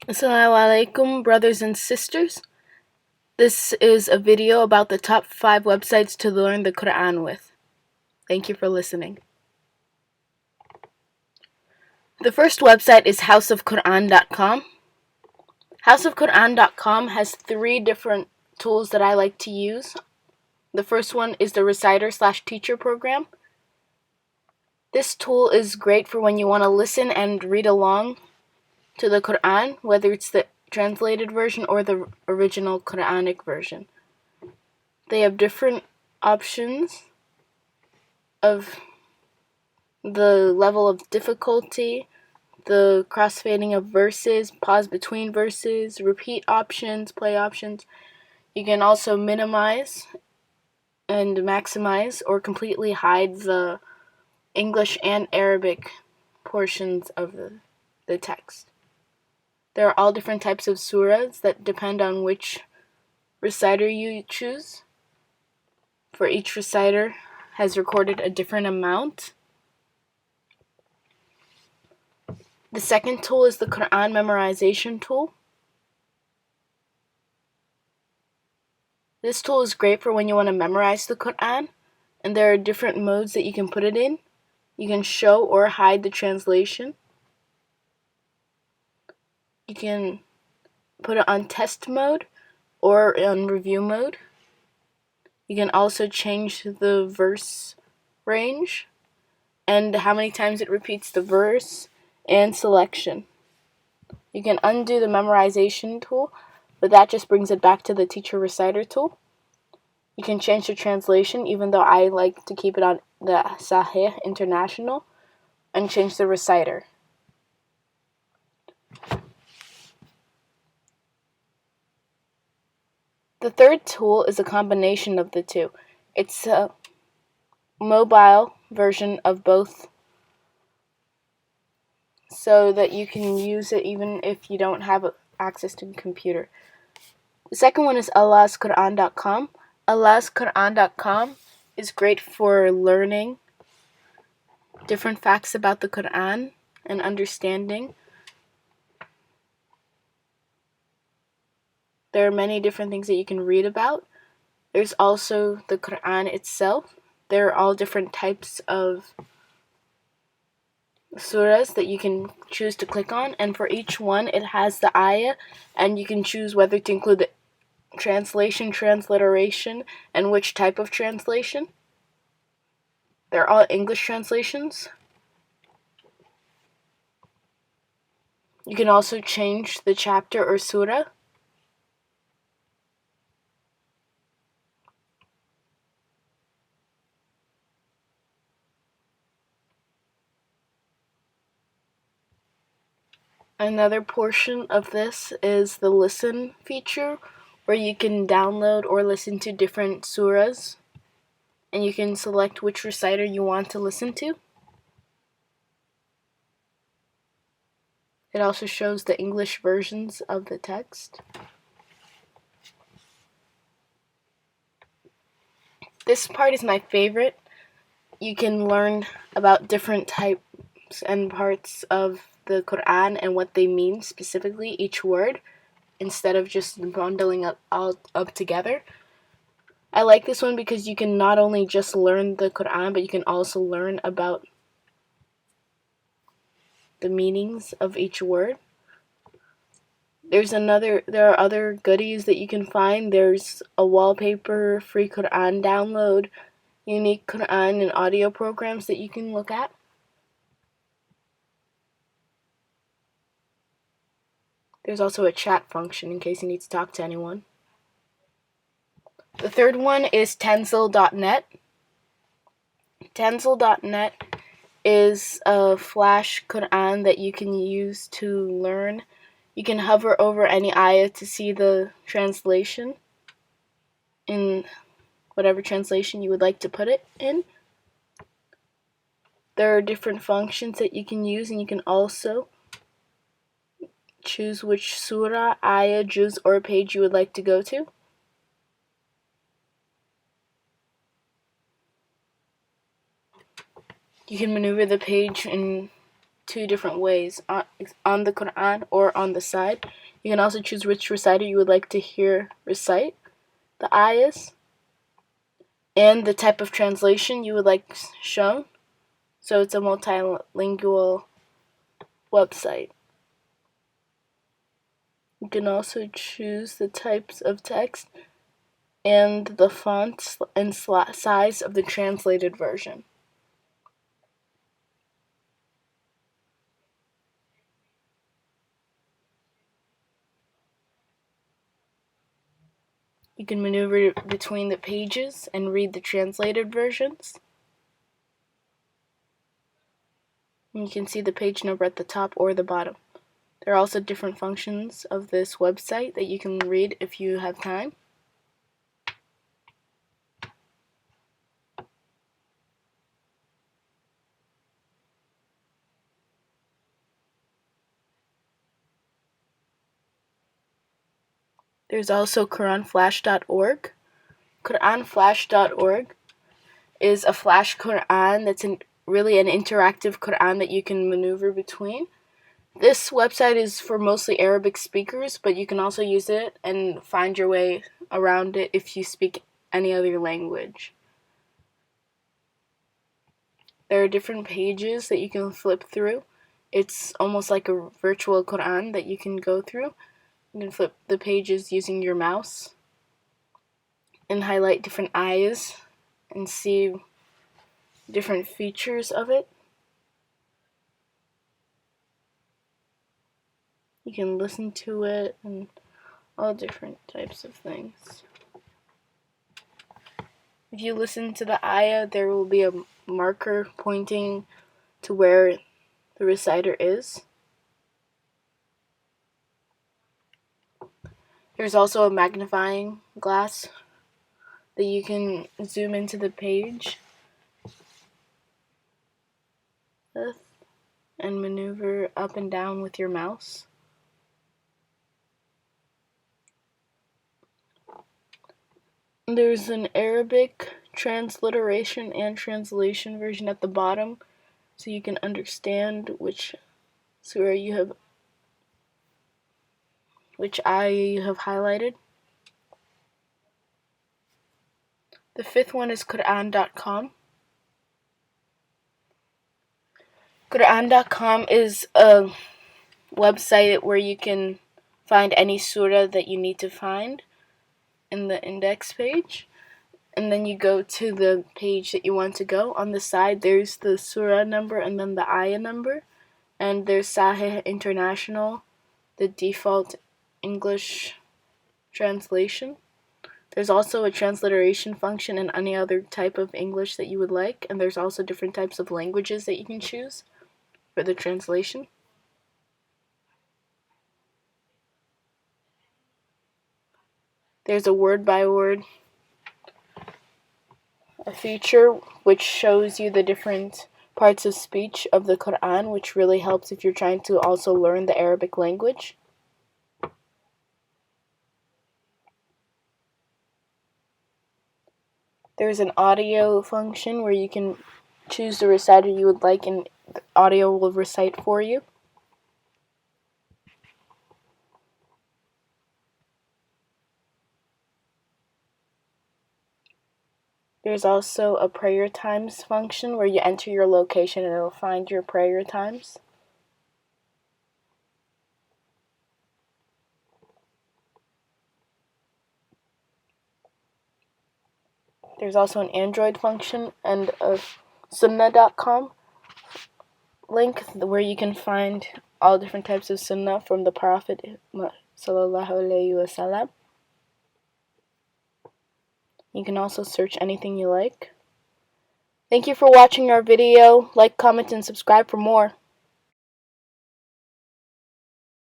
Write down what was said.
Assalamu Alaikum, brothers and sisters. This is a video about the top 5 websites to learn the Quran with. Thank you for listening. The first website is houseofquran.com. Houseofquran.com has 3 different tools that I like to use. The first one is the Reciter/Teacher program. This tool is great for when you want to listen and read along to the Quran, whether it's the translated version or the original Quranic version. They have different options of the level of difficulty, the crossfading of verses, pause between verses, repeat options, play options. You can also minimize and maximize or completely hide the English and Arabic portions of the text. There are all different types of surahs that depend on which reciter you choose. For each reciter has recorded a different amount. The second tool is the Quran memorization tool. This tool is great for when you want to memorize the Quran, and there are different modes that you can put it in. You can show or hide the translation. You can put it on test mode or on review mode. You can also change the verse range and how many times it repeats the verse and selection. You can undo the memorization tool, but that just brings it back to the teacher reciter tool. You can change the translation, even though I like to keep it on the Sahih International, and change the reciter. The third tool is a combination of the two. It's a mobile version of both, so that you can use it even if you don't have access to a computer. The second one is allahsquran.com. Allahsquran.com is great for learning different facts about the Quran and understanding. There are many different things that you can read about. There's also the Quran itself. There are all different types of surahs that you can choose to click on, and for each one it has the ayah, and you can choose whether to include the translation, transliteration, and which type of translation. They're all English translations. You can also change the chapter or surah. Another portion of this is the listen feature, where you can download or listen to different surahs, and you can select which reciter you want to listen to. It also shows the English versions of the text. This part is my favorite. You can learn about different types and parts of the Quran and what they mean specifically, each word, instead of just bundling it all up together. I like this one because you can not only just learn the Quran, but you can also learn about the meanings of each word. There are other goodies that you can find. There's a wallpaper, free Quran download, unique Quran and audio programs that you can look at. There's also a chat function in case you need to talk to anyone. The third one is Tenzil.net. Tenzil.net is a flash Quran that you can use to learn. You can hover over any ayah to see the translation in whatever translation you would like to put it in. There are different functions that you can use, and you can also choose which surah, ayah, juz, or page you would like to go to. You can maneuver the page in two different ways, on the Quran or on the side. You can also choose which reciter you would like to hear recite the ayahs and the type of translation you would like shown. So it's a multilingual website. You can also choose the types of text and the font and size of the translated version. You can maneuver between the pages and read the translated versions. And you can see the page number at the top or the bottom. There are also different functions of this website that you can read if you have time. There's also QuranFlash.org. QuranFlash.org is a flash Quran that's really an interactive Quran that you can maneuver between. This website is for mostly Arabic speakers, but you can also use it and find your way around it if you speak any other language. There are different pages that you can flip through. It's almost like a virtual Quran that you can go through. You can flip the pages using your mouse and highlight different ayahs and see different features of it. You can listen to it and all different types of things. If you listen to the ayah, there will be a marker pointing to where the reciter is. There's also a magnifying glass that you can zoom into the page with and maneuver up and down with your mouse. There's an Arabic transliteration and translation version at the bottom, so you can understand which surah you have, which ayah you have highlighted. The fifth one is Quran.com. Quran.com is a website where you can find any surah that you need to find in the index page, and then you go to the page that you want to go. On the side there's the surah number and then the ayah number, and there's Sahih International, the default English translation. There's also a transliteration function in any other type of English that you would like, and there's also different types of languages that you can choose for the translation. There's a word-by-word feature which shows you the different parts of speech of the Quran, which really helps if you're trying to also learn the Arabic language. There's an audio function where you can choose the reciter you would like and the audio will recite for you. There's also a prayer times function where you enter your location and it'll find your prayer times. There's also an Android function and a Sunnah.com link where you can find all different types of Sunnah from the Prophet Sallallahu Alaihi Wasallam. You can also search anything you like. Thank you for watching our video. Like, comment, and subscribe for more.